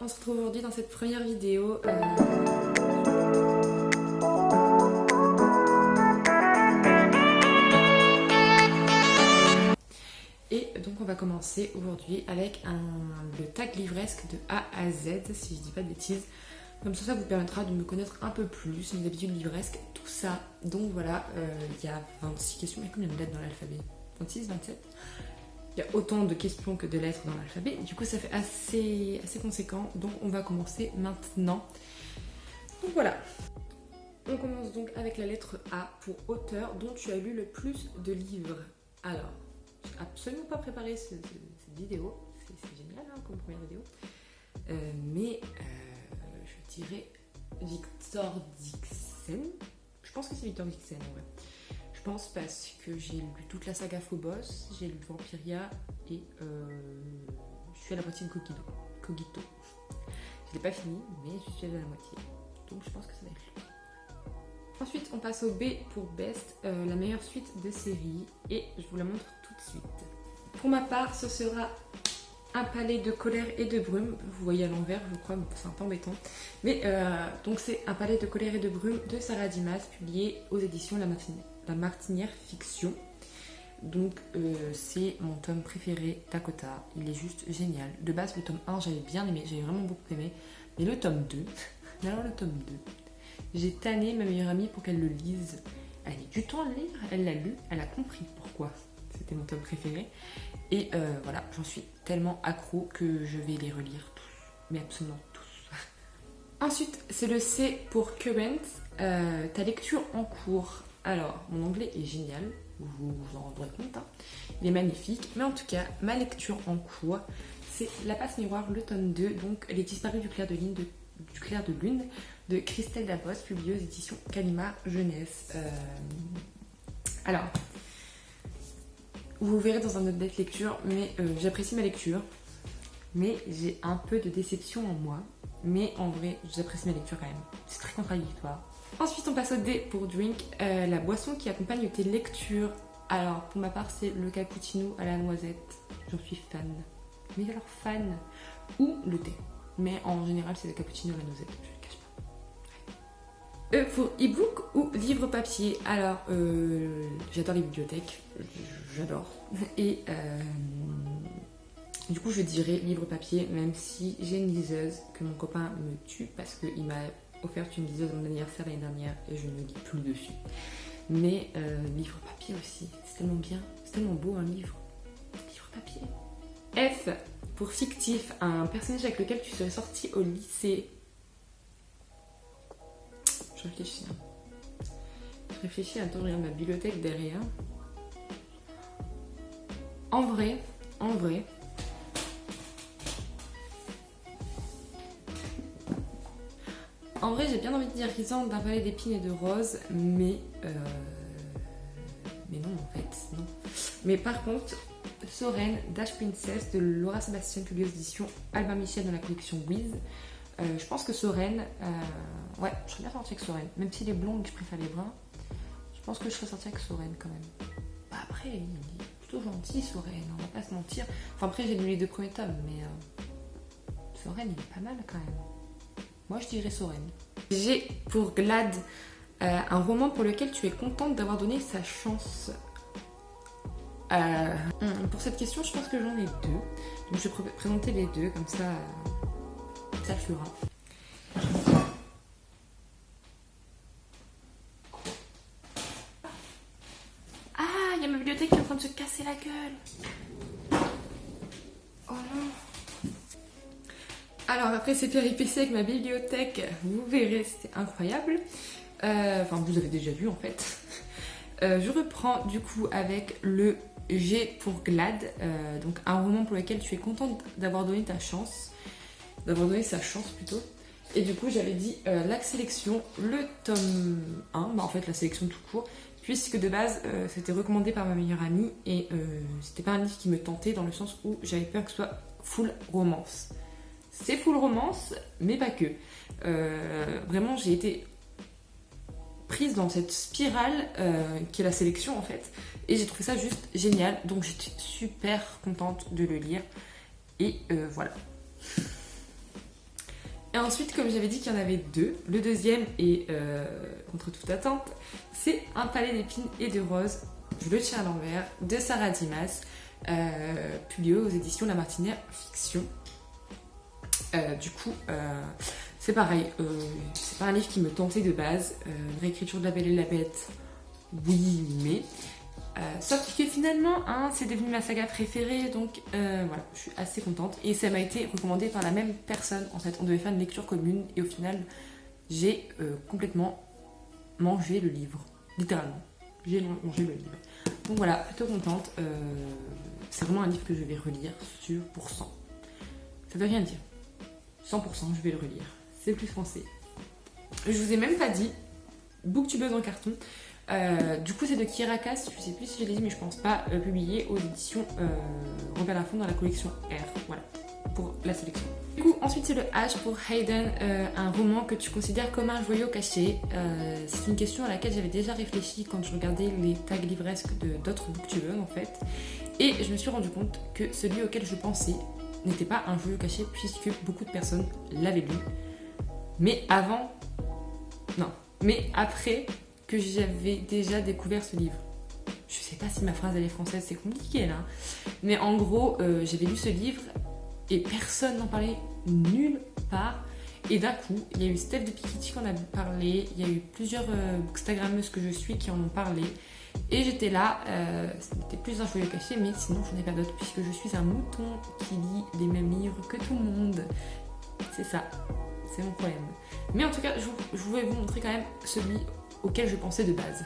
on se retrouve aujourd'hui dans cette première vidéo. Et donc on va commencer aujourd'hui avec le tag livresque de A à Z, si je dis pas de bêtises. Comme ça vous permettra de me connaître un peu plus, mes habitudes livresques, tout ça. Donc voilà, il y a 26 questions, il y a combien de lettres dans l'alphabet? 26, 27? Il y a autant de questions que de lettres dans l'alphabet, du coup ça fait assez conséquent, donc on va commencer maintenant. Donc voilà, on commence donc avec la lettre A pour auteur dont tu as lu le plus de livres. Alors, j'ai absolument pas préparé cette vidéo, c'est génial hein, comme première vidéo, mais je dirais Victor Dixen. Je pense que c'est Victor Dixen en vrai. Je pense parce que j'ai lu toute la saga Phobos, j'ai lu Vampiria et je suis à la moitié de Cogito. Je l'ai pas fini, mais je suis à la moitié. Donc je pense que ça va être lui. Ensuite, on passe au B pour Best, la meilleure suite de série, et je vous la montre tout de suite. Pour ma part, ce sera Un palais de colère et de brume. Vous voyez à l'envers, je crois, c'est un peu embêtant. Mais donc c'est Un palais de colère et de brume de Sarah Dimas, publié aux éditions La Martinière Fiction. Donc c'est mon tome préféré d'Akota, il est juste génial. De base, le tome 1, j'avais bien aimé, j'avais vraiment beaucoup aimé. Mais le tome 2, alors le tome 2, j'ai tanné ma meilleure amie pour qu'elle le lise. Elle a mis du temps à le lire, elle l'a lu, elle a compris pourquoi c'était mon tome préféré. Et voilà, j'en suis tellement accro que je vais les relire tous, mais absolument tous. Ensuite, c'est le C pour Current, ta lecture en cours. Alors, mon anglais est génial, vous vous en rendrez compte, hein. Il est magnifique, mais en tout cas, ma lecture en cours, c'est La Passe Miroir, le tome 2, donc Les Disparus du clair de lune de Christelle Dabos, publié aux éditions Gallimard Jeunesse. Alors, vous verrez dans un autre date lecture, mais j'apprécie ma lecture, mais j'ai un peu de déception en moi. Mais en vrai, j'apprécie ma lecture quand même. C'est très contradictoire. Ensuite, on passe au D pour Drink, la boisson qui accompagne tes lectures. Alors, pour ma part, c'est le cappuccino à la noisette. J'en suis fan. Mais alors fan. Ou le thé. Mais en général, c'est le cappuccino à la noisette. Je ne le cache pas. E pour e-book ou livre papier. Alors, j'adore les bibliothèques. J'adore. Et du coup, je dirais livre papier, même si j'ai une liseuse que mon copain me tue parce qu'il m'a offert une liseuse à mon anniversaire l'année dernière et je ne lis plus dessus. Mais livre papier aussi, c'est tellement bien, c'est tellement beau un livre. Livre papier. F pour fictif, un personnage avec lequel tu serais sorti au lycée. Je réfléchis. Attends, je regarde ma bibliothèque derrière. En vrai, j'ai bien envie de dire Rysande d'un palais d'épines et de roses, mais non en fait, non. Mais par contre, Soren, Dash Princess de Laura Sébastien, publié aux éditions Albin Michel dans la collection Wiz. Je pense que Soren, ouais, je serais bien sortie avec Soren, même s'il est blond et que je préfère les bruns. Je pense que je serais sortie avec Soren quand même. Bah après, il est plutôt gentil Soren, on va pas se mentir. Enfin après, j'ai lu les 2 premiers tomes, mais Soren, il est pas mal quand même. Moi, je dirais Soren. G pour Glad, un roman pour lequel tu es contente d'avoir donné sa chance. Pour cette question, je pense que j'en ai 2. Donc, je vais présenter les 2, comme ça, ça le fera. Ah, il y a ma bibliothèque qui est en train de se casser la gueule. Oh non. Alors après ces péripéties avec ma bibliothèque, vous verrez, c'était incroyable. Enfin, vous avez déjà vu en fait. Je reprends du coup avec le G pour Glad, donc un roman pour lequel tu es contente d'avoir donné ta chance, d'avoir donné sa chance plutôt. Et du coup j'avais dit la sélection, le tome 1, bah en fait la sélection tout court, puisque de base c'était recommandé par ma meilleure amie et c'était pas un livre qui me tentait dans le sens où j'avais peur que ce soit full romance. C'est full romance, mais pas que. Vraiment, j'ai été prise dans cette spirale qui est la sélection en fait. Et j'ai trouvé ça juste génial. Donc j'étais super contente de le lire. Et voilà. Et ensuite, comme j'avais dit qu'il y en avait deux, le deuxième est, contre toute attente, c'est Un palais d'épines et de roses, je le tiens à l'envers, de Sarah Dimas, publié aux éditions La Martinière Fiction. Du coup, c'est pareil, c'est pas un livre qui me tentait de base, une réécriture de La Belle et la Bête, oui, mais... sauf que finalement, c'est devenu ma saga préférée, donc voilà, je suis assez contente. Et ça m'a été recommandé par la même personne, en fait. On devait faire une lecture commune, et au final, j'ai complètement mangé le livre, littéralement. J'ai mangé le livre. Donc voilà, plutôt contente. C'est vraiment un livre que je vais relire, sûr, pour 100. Ça veut rien dire. 100%, je vais le relire. C'est plus français. Je vous ai même pas dit, Booktubeuse en carton. Du coup, c'est de Kira Cass, je sais plus si je l'ai dit, mais je pense pas, publié aux éditions Robert Laffont dans la collection R. Voilà, pour la sélection. Du coup, ensuite, c'est le H pour Hayden, un roman que tu considères comme un joyau caché. C'est une question à laquelle j'avais déjà réfléchi quand je regardais les tags livresques de d'autres booktubeurs, en fait. Et je me suis rendu compte que celui auquel je pensais n'était pas un joyau caché, puisque beaucoup de personnes l'avaient lu. Mais avant... Non, mais après... que j'avais déjà découvert ce livre. Je sais pas si ma phrase elle est française, c'est compliqué là. Mais en gros, j'avais lu ce livre et personne n'en parlait nulle part. Et d'un coup, il y a eu Steph de Piketty qui en a parlé, il y a eu plusieurs bookstagrammeuses que je suis qui en ont parlé. Et j'étais là, c'était plus un joyau caché, mais sinon je n'ai pas d'autre, puisque je suis un mouton qui lit les mêmes livres que tout le monde. C'est ça, c'est mon problème. Mais en tout cas, je voulais vous montrer quand même celui auquel je pensais de base.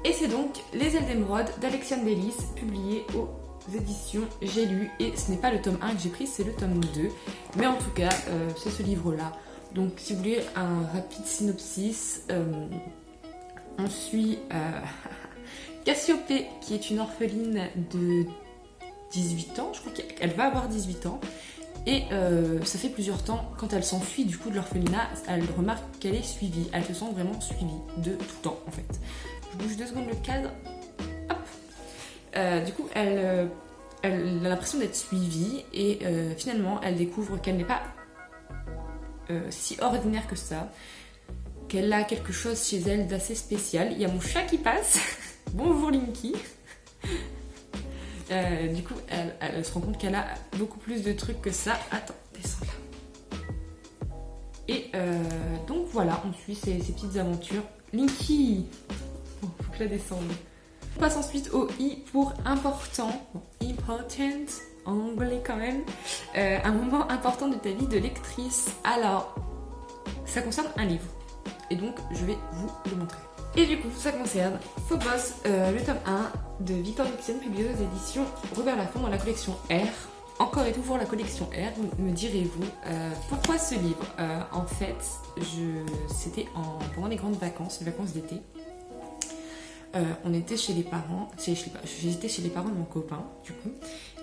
Et c'est donc Les ailes d'émeraude d'Alexiane Bellis, publié aux éditions J'ai lu, et ce n'est pas le tome 1 que j'ai pris, c'est le tome 2. Mais en tout cas, c'est ce livre-là. Donc si vous voulez un rapide synopsis, on suit Cassiopée, qui est une orpheline de 18 ans, je crois qu'elle va avoir 18 ans. Et ça fait plusieurs temps, quand elle s'enfuit du coup de l'orphelinat, elle remarque qu'elle est suivie. Elle se sent vraiment suivie de tout temps en fait. Je bouge 2 secondes le cadre. Hop. Du coup, elle a l'impression d'être suivie et finalement, elle découvre qu'elle n'est pas si ordinaire que ça. Qu'elle a quelque chose chez elle d'assez spécial. Il y a mon chat qui passe. Bonjour Linky. Du coup, elle se rend compte qu'elle a beaucoup plus de trucs que ça. Attends, descends là. Et donc voilà, on suit ces petites aventures. Linky, faut que je la descende. On passe ensuite au I pour important. Bon, important, en anglais quand même. Un moment important de ta vie de lectrice. Alors, ça concerne un livre. Et donc, je vais vous le montrer. Et du coup, ça concerne Phobos, le tome 1 de Victor Dixon, publié aux éditions Robert Laffont dans la collection R. Encore et toujours la collection R, me direz-vous. Pourquoi ce livre En fait, c'était pendant les grandes vacances, les vacances d'été. On était chez les parents, j'étais chez les parents de mon copain, du coup,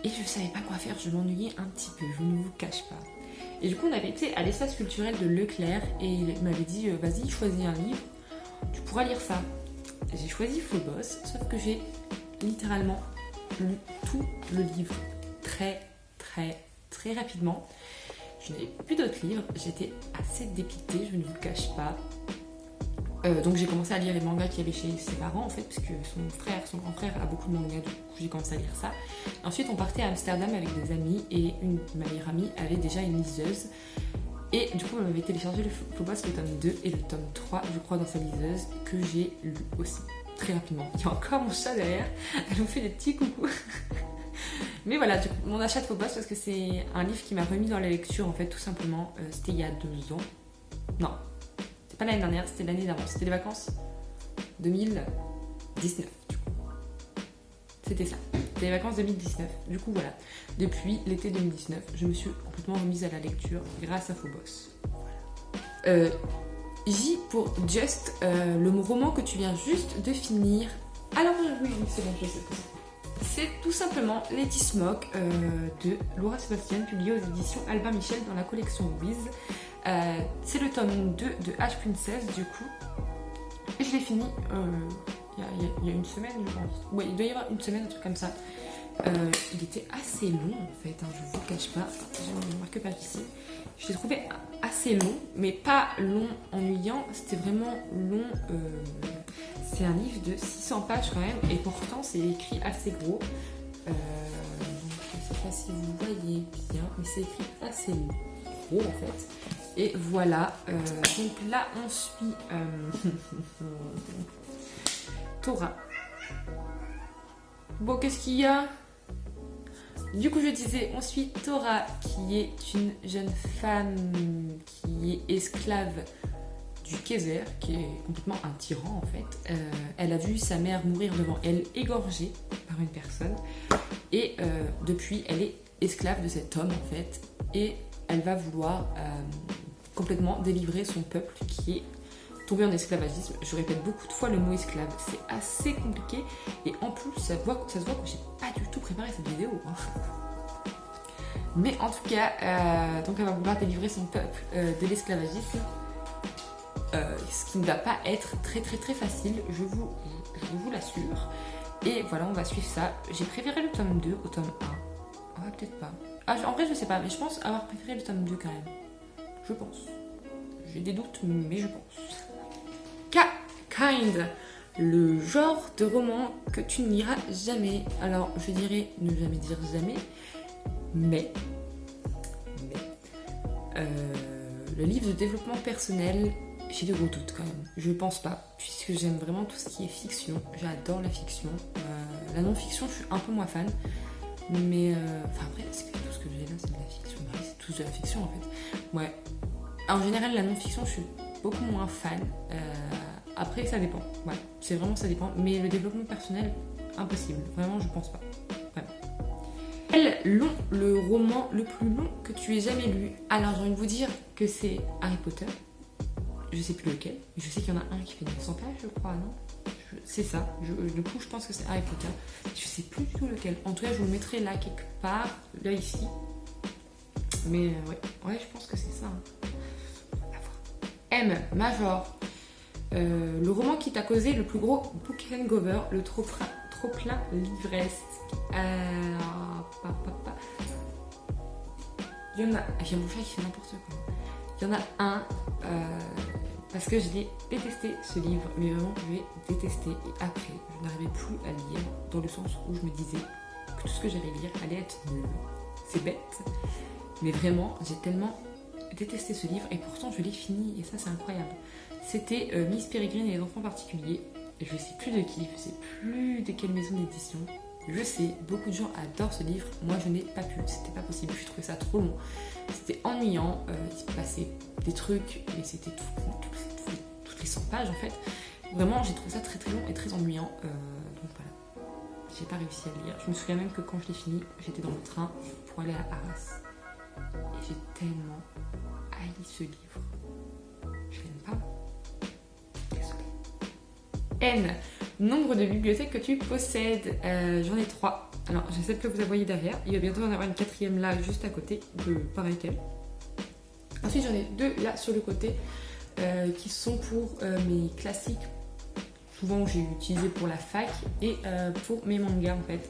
et je savais pas quoi faire, je m'ennuyais un petit peu, je ne vous cache pas. Et du coup, on avait été à l'espace culturel de Leclerc, et il m'avait dit, vas-y, choisis un livre. Tu pourras lire ça. J'ai choisi Phobos, sauf que j'ai littéralement lu tout le livre très rapidement. Je n'avais plus d'autres livres, j'étais assez dépitée, je ne vous le cache pas. Donc j'ai commencé à lire les mangas qu'il y avait chez ses parents en fait, parce que son grand frère a beaucoup de mangas, du coup j'ai commencé à lire ça. Ensuite on partait à Amsterdam avec des amis et ma meilleure amie avait déjà une liseuse. Et du coup, on avait téléchargé le Phobos, le tome 2 et le tome 3, je crois, dans sa liseuse, que j'ai lu aussi, très rapidement. Il y a encore mon chat derrière, elle me fait des petits coucous. Mais voilà, du coup, mon achat de Phobos, parce que c'est un livre qui m'a remis dans la lecture, en fait, tout simplement. C'était il y a 2 ans. Non, c'était pas l'année dernière, c'était l'année d'avant. C'était les vacances 2019, du coup. C'était ça. C'était les vacances 2019. Du coup, voilà. Depuis l'été 2019, je me suis complètement remise à la lecture grâce à Phobos. Voilà. J pour Just, le roman que tu viens juste de finir. Alors oui, c'est bon, je sais ce que c'est. C'est tout simplement Lady Smoke de Laura Sébastien, publié aux éditions Albin Michel dans la collection Wiz. C'est le tome 2 de H Princess, du coup. Et je l'ai fini il y a une semaine, je pense. Oui, il doit y avoir une semaine, un truc comme ça. il était assez long en fait, hein, je vous le cache pas. J'ai une marque-page ici. Je l'ai trouvé assez long, mais pas long ennuyant, c'était vraiment long. C'est un livre de 600 pages quand même, et pourtant c'est écrit assez gros. Donc, je sais pas si vous voyez bien, mais c'est écrit assez gros en fait. Et voilà, donc là on suit Tora. Bon, qu'est-ce qu'il y a? Du coup, je disais, on suit Tora, qui est une jeune femme qui est esclave du Kaiser, qui est complètement un tyran en fait. Elle a vu sa mère mourir devant elle, égorgée par une personne. Et depuis, elle est esclave de cet homme en fait. Et elle va vouloir complètement délivrer son peuple qui est tombé en esclavagisme. Je répète beaucoup de fois le mot esclave. C'est assez compliqué. Et en plus, ça se voit que j'ai pas du tout préparé cette vidéo. Hein. Mais en tout cas, donc elle va vouloir délivrer son peuple de l'esclavagisme. Ce qui ne va pas être très facile, je vous l'assure. Et voilà, on va suivre ça. J'ai préféré le tome 2 au tome 1. Ouais, peut-être pas. Ah, en vrai, je sais pas, mais je pense avoir préféré le tome 2 quand même. Je pense. J'ai des doutes, mais je pense. Kind, le genre de roman que tu ne liras jamais. Alors, je dirais ne jamais dire jamais, mais le livre de développement personnel, j'ai de gros doutes quand même. Je pense pas, puisque j'aime vraiment tout ce qui est fiction. J'adore la fiction. La non-fiction, je suis un peu moins fan. Mais enfin après, c'est que tout ce que j'ai là, c'est de la fiction. Bah, c'est tous de la fiction en fait. Ouais. En général, la non-fiction, je suis beaucoup moins fan. Après, ça dépend. Ouais, c'est vraiment ça dépend. Mais le développement personnel, impossible. Vraiment, je pense pas. Vraiment. Le roman le plus long que tu aies jamais lu. Alors, j'ai envie de vous dire que c'est Harry Potter. Je sais plus lequel. Je sais qu'il y en a un qui fait 900 pages, je crois, non? C'est ça. Du coup, je pense que c'est Harry Potter. Je sais plus du tout lequel. En tout cas, je vous le mettrai là quelque part, là ici. Mais ouais, je pense que c'est ça. M. Major. Le roman qui t'a causé le plus gros book hangover, le trop plein l'ivresse. Il y en a. J'ai mon chat qui fait n'importe quoi. Il y en a un. Parce que je l'ai détesté ce livre, mais vraiment je l'ai détesté. Et après, je n'arrivais plus à lire, dans le sens où je me disais que tout ce que j'allais lire allait être nul. C'est bête, mais vraiment, j'ai tellement détesté ce livre, et pourtant je l'ai fini, et ça c'est incroyable. C'était Miss Peregrine et les enfants particuliers. Je ne sais plus de qui, je ne sais plus de quelle maison d'édition. Je sais, beaucoup de gens adorent ce livre. Moi, je n'ai pas pu, c'était pas possible. Je trouvais ça trop long. C'était ennuyant. Il se passait des trucs, mais c'était toutes les 100 pages en fait. Vraiment, j'ai trouvé ça très long et très ennuyant. Donc voilà, j'ai pas réussi à le lire. Je me souviens même que quand je l'ai fini, j'étais dans le train pour aller à Arras. Et j'ai tellement haï ce livre. Je l'aime pas. N. Nombre de bibliothèques que tu possèdes. J'en ai 3. Alors, j'ai celle que vous voyez derrière. Il va bientôt en avoir une 4e là, juste à côté, de pareil qu'elle. Ensuite, j'en ai 2 là sur le côté, qui sont pour mes classiques, souvent j'ai utilisé pour la fac, et pour mes mangas en fait.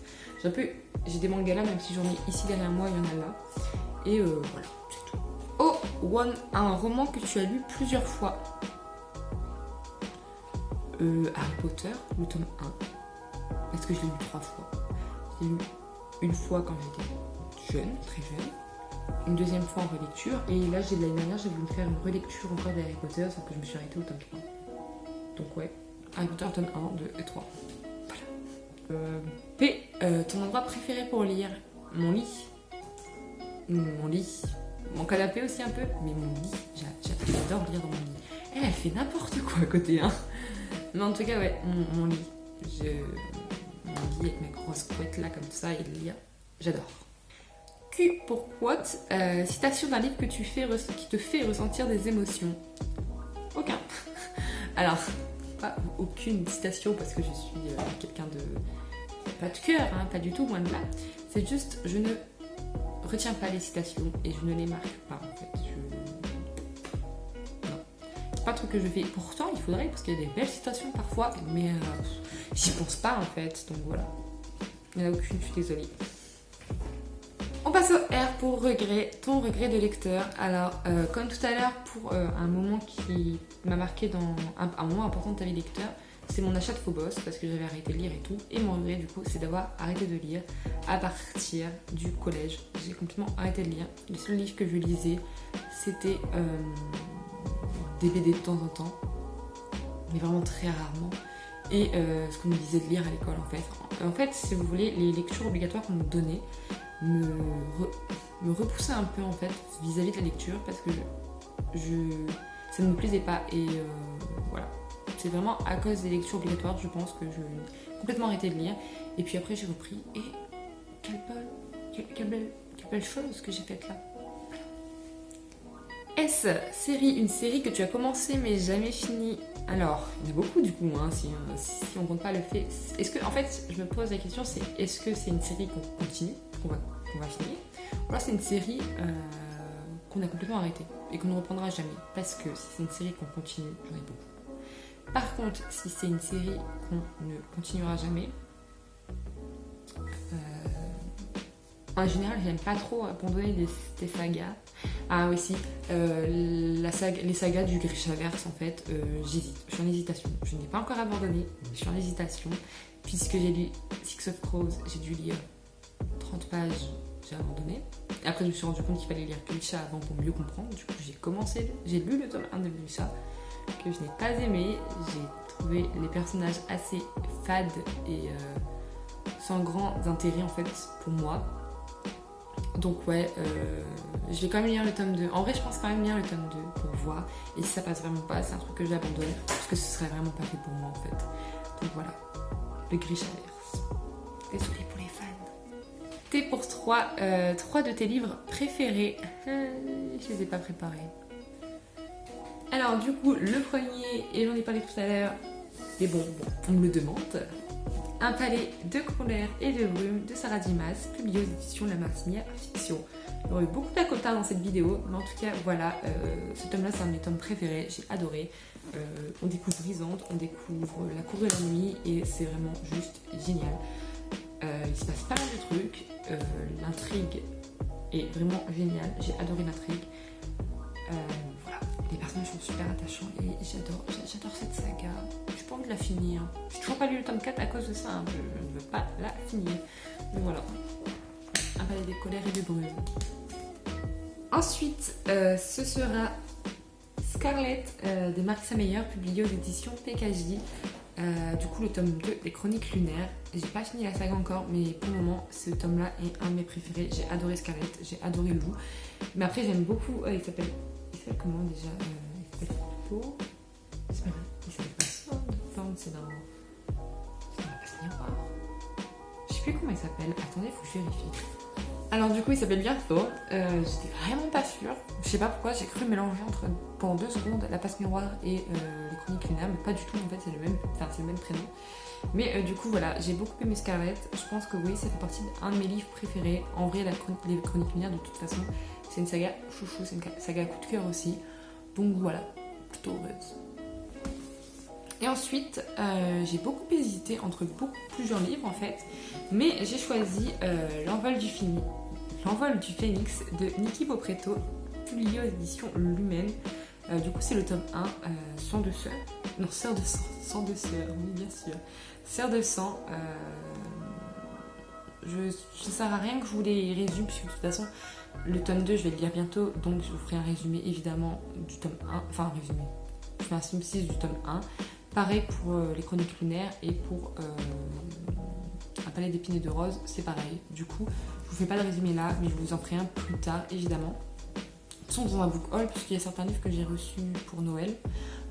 J'ai des mangas là, même si j'en ai ici derrière moi, il y en a là. Et voilà, c'est tout. Oh, un roman que tu as lu plusieurs fois. Harry Potter, le tome 1, parce que je l'ai lu 3 fois. Je l'ai lu une fois quand j'étais jeune, très jeune, une deuxième fois en relecture, et là l'année dernière j'ai voulu me faire une relecture encore d'Harry Potter, sauf que je me suis arrêtée au tome 3. Donc ouais, Harry Potter tome 1, 2 et 3. Voilà. P. Ton endroit préféré pour lire? Mon lit. Mon lit. Mon canapé aussi un peu, mais mon lit. J'adore lire dans mon lit. Elle fait n'importe quoi à côté, hein. Mais en tout cas, ouais, mon lit. Mon lit avec mes grosses couettes là, comme ça, et lire. J'adore. Q pour quote. Citation d'un livre qui te fait ressentir des émotions. Aucun. Alors, pas aucune citation parce que je suis quelqu'un de... Pas de cœur, hein, pas du tout, loin de là. C'est juste, je ne retiens pas les citations et je ne les marque pas, en fait. C'est pas un truc que je fais. Pourtant, il faudrait, parce qu'il y a des belles citations parfois, mais j'y pense pas en fait, donc voilà. Il n'y en a aucune, je suis désolée. On passe au R pour regret, ton regret de lecteur. Alors, comme tout à l'heure, pour un moment qui m'a marqué dans un moment important de ta vie lecteur, c'est mon achat de Phobos parce que j'avais arrêté de lire et tout. Et mon regret, du coup, c'est d'avoir arrêté de lire à partir du collège. J'ai complètement arrêté de lire. Le seul livre que je lisais, c'était des BD de temps en temps, mais vraiment très rarement. Et ce qu'on me disait de lire à l'école, en fait. En fait, si vous voulez, les lectures obligatoires qu'on nous donnait me repoussait un peu en fait vis-à-vis de la lecture parce que ça ne me plaisait pas et voilà. C'est vraiment à cause des lectures obligatoires, je pense que j'ai complètement arrêté de lire et puis après j'ai repris et quelle belle chose que j'ai faite là. S, série, une série que tu as commencé mais jamais fini. Alors, il y en a beaucoup du coup, hein, si on compte pas le fait. Est-ce que, en fait, je me pose la question, c'est est-ce que c'est une série qu'on continue, qu'on va finir, ou alors c'est une série qu'on a complètement arrêtée et qu'on ne reprendra jamais. Parce que si c'est une série qu'on continue, j'en ai beaucoup. Par contre, si c'est une série qu'on ne continuera jamais, en général, j'aime pas trop abandonner des sagas. Ah oui, si, les sagas du Grishaverse, en fait, j'hésite. Je suis en hésitation. Je n'ai pas encore abandonné, mais je suis en hésitation. Puisque j'ai lu Six of Crows, j'ai dû lire 30 pages, j'ai abandonné. Et après, je me suis rendu compte qu'il fallait lire Grisha avant pour mieux comprendre. Du coup, j'ai lu le tome 1 de Grisha, que je n'ai pas aimé. J'ai trouvé les personnages assez fades et sans grand intérêt, en fait, pour moi. Donc ouais, je vais quand même lire le tome 2. En vrai, je pense quand même lire le tome 2 pour voir. Et si ça passe vraiment pas, c'est un truc que j'abandonne. Parce que ce serait vraiment pas fait pour moi en fait. Donc voilà, le Grishaverse. Désolée pour les fans. T pour 3 de tes livres préférés. Je les ai pas préparés. Alors du coup, le premier, et j'en ai parlé tout à l'heure, mais bon, on me le demande. Un palais de colère et de brume de Sarah Dimas, publié aux éditions La Martinière Fiction. Il y aurait eu beaucoup d'Akota dans cette vidéo, mais en tout cas, voilà, ce tome-là, c'est un de mes tomes préférés, j'ai adoré. On découvre Brisante, on découvre La Cour de la Nuit, et c'est vraiment juste génial. Il se passe pas mal de trucs, l'intrigue est vraiment géniale, j'ai adoré l'intrigue. Voilà, les personnages sont super attachants et j'adore cette saga. J'ai pas envie de la finir. J'ai toujours pas lu le tome 4 à cause de ça, hein. Je ne veux pas la finir. Mais voilà. Un palais des colères et des brumes. Ensuite, ce sera Scarlett de Marissa Meyer, publié aux éditions PKJ. Du coup, le tome 2 des Chroniques lunaires. J'ai pas fini la saga encore, mais pour le moment, ce tome-là est un de mes préférés. J'ai adoré Scarlett, j'ai adoré Lou. Mais après, j'aime beaucoup. Il s'appelle comment déjà il s'appelle Flo. Il s'appelle pas Sound, c'est dans la passe miroir. Je sais plus comment il s'appelle. Attendez, faut que je vérifie. Alors du coup, il s'appelle bien Thor. J'étais vraiment pas sûre. Je sais pas pourquoi, j'ai cru mélanger pendant 2 secondes la passe miroir et les Chroniques lunaires, mais pas du tout. En fait, c'est le même prénom. Mais du coup, voilà, j'ai beaucoup aimé Scarlett. Je pense que oui, ça fait partie d'un de mes livres préférés. En vrai, les Chroniques lunaires, de toute façon, c'est une saga chouchou, c'est une saga coup de cœur aussi. Donc voilà, plutôt heureuse. Et ensuite, j'ai beaucoup hésité entre plusieurs livres en fait, mais j'ai choisi L'envol du phénix de Niki Popretto, publié aux éditions Lumen. Du coup, c'est le tome 1, Sang de sœur. Non, Sœur de sang. Sang de sœur, oui, bien sûr. Sœur de sang. Ça sert à rien que je vous les résume, puisque de toute façon, le tome 2, je vais le lire bientôt, donc je vous ferai un résumé évidemment du tome 1. Enfin, un résumé. Je fais un synopsis du tome 1. Pareil pour les Chroniques lunaires et pour Un palais d'épines et de roses, c'est pareil. Du coup, je vous fais pas de résumé là, mais je vous en ferai un plus tard, évidemment. Ils sont dans un book haul, puisqu'il y a certains livres que j'ai reçus pour Noël.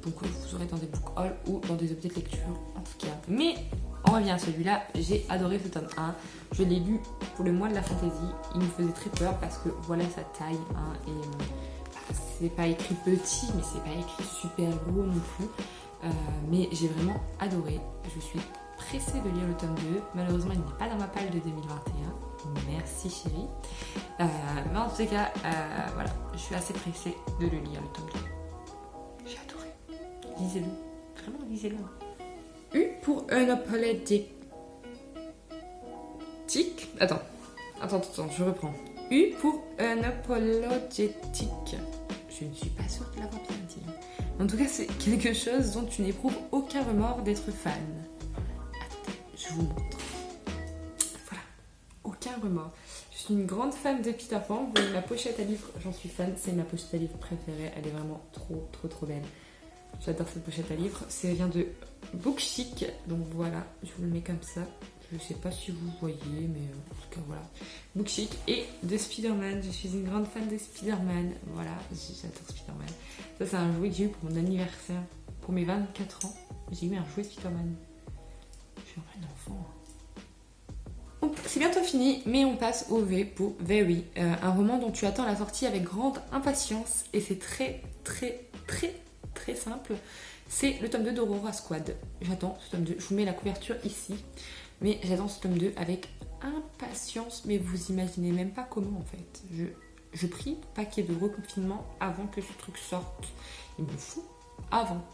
Donc vous aurez dans des book hauls ou dans des objets de lecture, en tout cas. Mais on revient à celui-là, j'ai adoré ce tome 1. Je l'ai lu pour le mois de la fantaisie. Il me faisait très peur parce que voilà sa taille. Hein, et c'est pas écrit petit, mais c'est pas écrit super gros non plus. Mais j'ai vraiment adoré. Je suis pressée de lire le tome 2. Malheureusement, il n'est pas dans ma palle de 2021. Merci chérie. Mais en tout cas, voilà, je suis assez pressée de le lire, le tome 2. J'ai adoré. Lisez-le. Vraiment, lisez-le. U pour Unapologetic. Attends, je reprends. U pour unapologetic. Je ne suis pas sûre de l'avoir bien dit. En tout cas, c'est quelque chose dont tu n'éprouves aucun remords d'être fan. Attendez, je vous montre. Voilà, aucun remords. Je suis une grande fan de Peter Pan. Vous voyez ma pochette à livres, j'en suis fan. C'est ma pochette à livres préférée. Elle est vraiment trop belle. J'adore cette pochette à livres. Ça vient de Bookchic. Donc voilà, je vous le mets comme ça. Je sais pas si vous voyez, mais en tout cas voilà. Bookchic et de Spider-Man. Je suis une grande fan de Spider-Man. Voilà, j'adore Spider-Man. Ça, c'est un jouet que j'ai eu pour mon anniversaire. Pour mes 24 ans, j'ai eu un jouet Spider-Man. Je suis un enfant. C'est bientôt fini, mais on passe au V pour Very. Un roman dont tu attends la sortie avec grande impatience. Et c'est très simple. C'est le tome 2 d'Aurora Squad. J'attends ce tome 2. Je vous mets la couverture ici. Mais j'attends ce tome 2 avec impatience. Mais vous imaginez même pas comment en fait. Je prie pas qu'il y ait de reconfinement avant que ce truc sorte. Il me faut avant.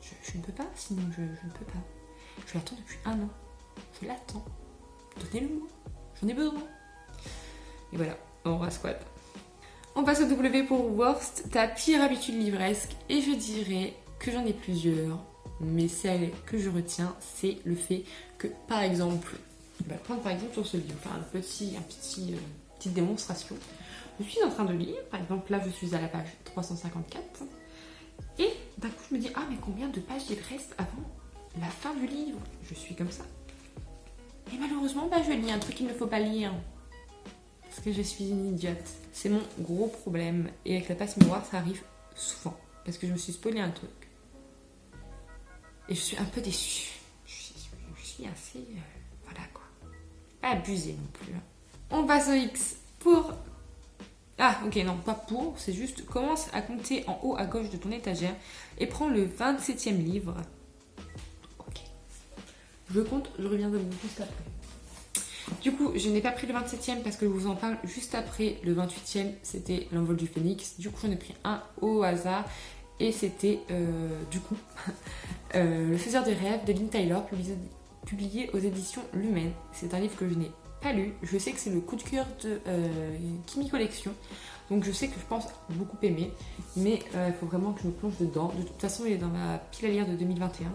Je ne peux pas, sinon je ne peux pas. Je l'attends depuis 1 an. Je l'attends. Donnez-le-moi. J'en ai besoin. Et voilà, Aurora Squad. On passe au W pour Worst, ta pire habitude livresque. Et je dirais que j'en ai plusieurs. Mais celle que je retiens, c'est le fait que, par exemple, je vais prendre par exemple sur ce livre, faire petite démonstration. Je suis en train de lire, par exemple là je suis à la page 354, et d'un coup je me dis, ah mais combien de pages il reste avant la fin du livre? Je suis comme ça. Et malheureusement, je lis un truc qu'il ne faut pas lire. Parce que je suis une idiote. C'est mon gros problème. Et avec la passe miroir, ça arrive souvent. Parce que je me suis spoilé un truc. Et je suis un peu déçue. Je suis assez... voilà quoi. Pas abusée non plus. On passe au X pour... Ah ok, non, pas pour. C'est juste, commence à compter en haut à gauche de ton étagère et prends le 27e livre. Ok. Je compte, je reviendrai vous juste après. Du coup, je n'ai pas pris le 27e parce que je vous en parle juste après. Le 28e, c'était L'envol du phénix. Du coup, j'en ai pris un au hasard. Et c'était, Le faiseur des rêves de Lynn Taylor, publié aux éditions Lumen. C'est un livre que je n'ai pas lu. Je sais que c'est le coup de cœur de Kimi Collection. Donc je sais que je pense beaucoup aimer. Mais il faut vraiment que je me plonge dedans. De toute façon, il est dans ma pile à lire de 2021.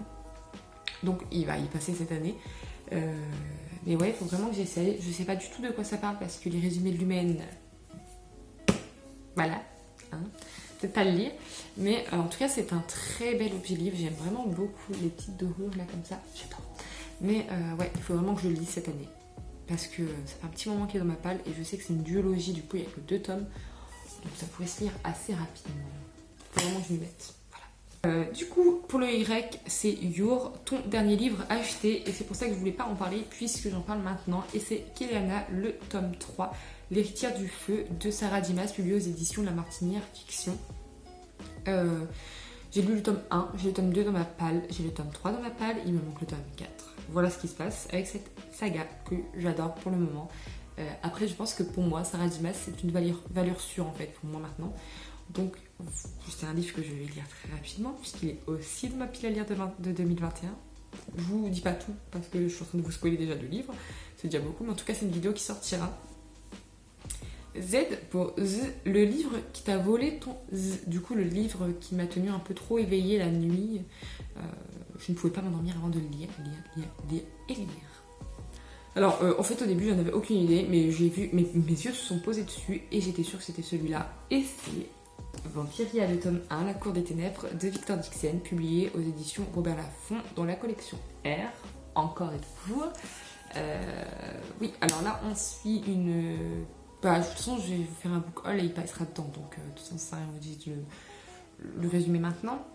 Donc il va y passer cette année. Mais ouais, il faut vraiment que j'essaye. Je sais pas du tout de quoi ça parle parce que les résumés de Lumen... Voilà. Hein, peut-être pas le lire. Mais en tout cas, c'est un très bel objet livre. J'aime vraiment beaucoup les petites dorures là comme ça. J'adore. Mais ouais, il faut vraiment que je le lise cette année. Parce que ça fait un petit moment qu'il est dans ma palle. Et je sais que c'est une duologie. Du coup, il n'y a que 2 tomes. Donc ça pourrait se lire assez rapidement. Il faut vraiment que je m'y mette. Du coup, pour le Y, c'est Your, ton dernier livre acheté. Et c'est pour ça que je voulais pas en parler, puisque j'en parle maintenant. Et c'est Keliana, le tome 3, L'héritière du feu, de Sarah Dimas, publié aux éditions La Martinière Fiction. J'ai lu le tome 1, j'ai le tome 2 dans ma palle, j'ai le tome 3 dans ma palle, il me manque le tome 4. Voilà ce qui se passe avec cette saga que j'adore pour le moment. Après, je pense que pour moi, Sarah Dimas, c'est une valeur sûre en fait, pour moi maintenant. Donc, c'est un livre que je vais lire très rapidement, puisqu'il est aussi dans ma pile à lire de 2021. Je vous dis pas tout, parce que je suis en train de vous spoiler déjà 2 livres. C'est déjà beaucoup, mais en tout cas, c'est une vidéo qui sortira. Z pour Z, le livre qui t'a volé ton Z. Du coup, le livre qui m'a tenu un peu trop éveillée la nuit. Je ne pouvais pas m'endormir avant de le lire et lire. Alors, en fait, au début, j'en avais aucune idée, mais j'ai vu, mes yeux se sont posés dessus et j'étais sûre que c'était celui-là. Et c'est Vampiria, le tome 1, La Cour des Ténèbres, de Victor Dixon, publié aux éditions Robert Laffont dans la collection R, encore et toujours. Oui, alors là, on suit une... de toute façon, je vais vous faire un book haul et il passera dedans, donc de toute façon, ça, vous dites le résumé maintenant.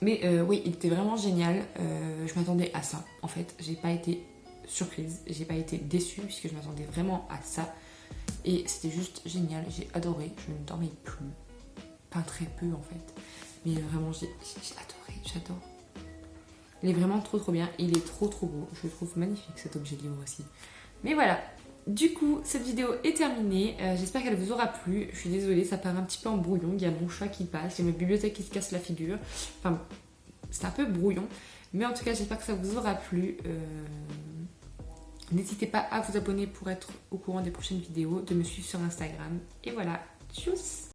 Mais oui, il était vraiment génial. Je m'attendais à ça, en fait. J'ai pas été surprise, j'ai pas été déçue, puisque je m'attendais vraiment à ça. Et c'était juste génial, j'ai adoré, je ne dormais plus. Pas très peu, en fait. Mais vraiment, j'ai adoré, j'adore. Il est vraiment trop bien, il est trop beau. Je le trouve magnifique, cet objet livre aussi. Mais voilà. Du coup, cette vidéo est terminée. J'espère qu'elle vous aura plu. Je suis désolée, ça part un petit peu en brouillon. Il y a mon chat qui passe, il y a ma bibliothèque qui se casse la figure. Enfin, c'est un peu brouillon. Mais en tout cas, j'espère que ça vous aura plu. N'hésitez pas à vous abonner pour être au courant des prochaines vidéos, de me suivre sur Instagram. Et voilà, tchuss!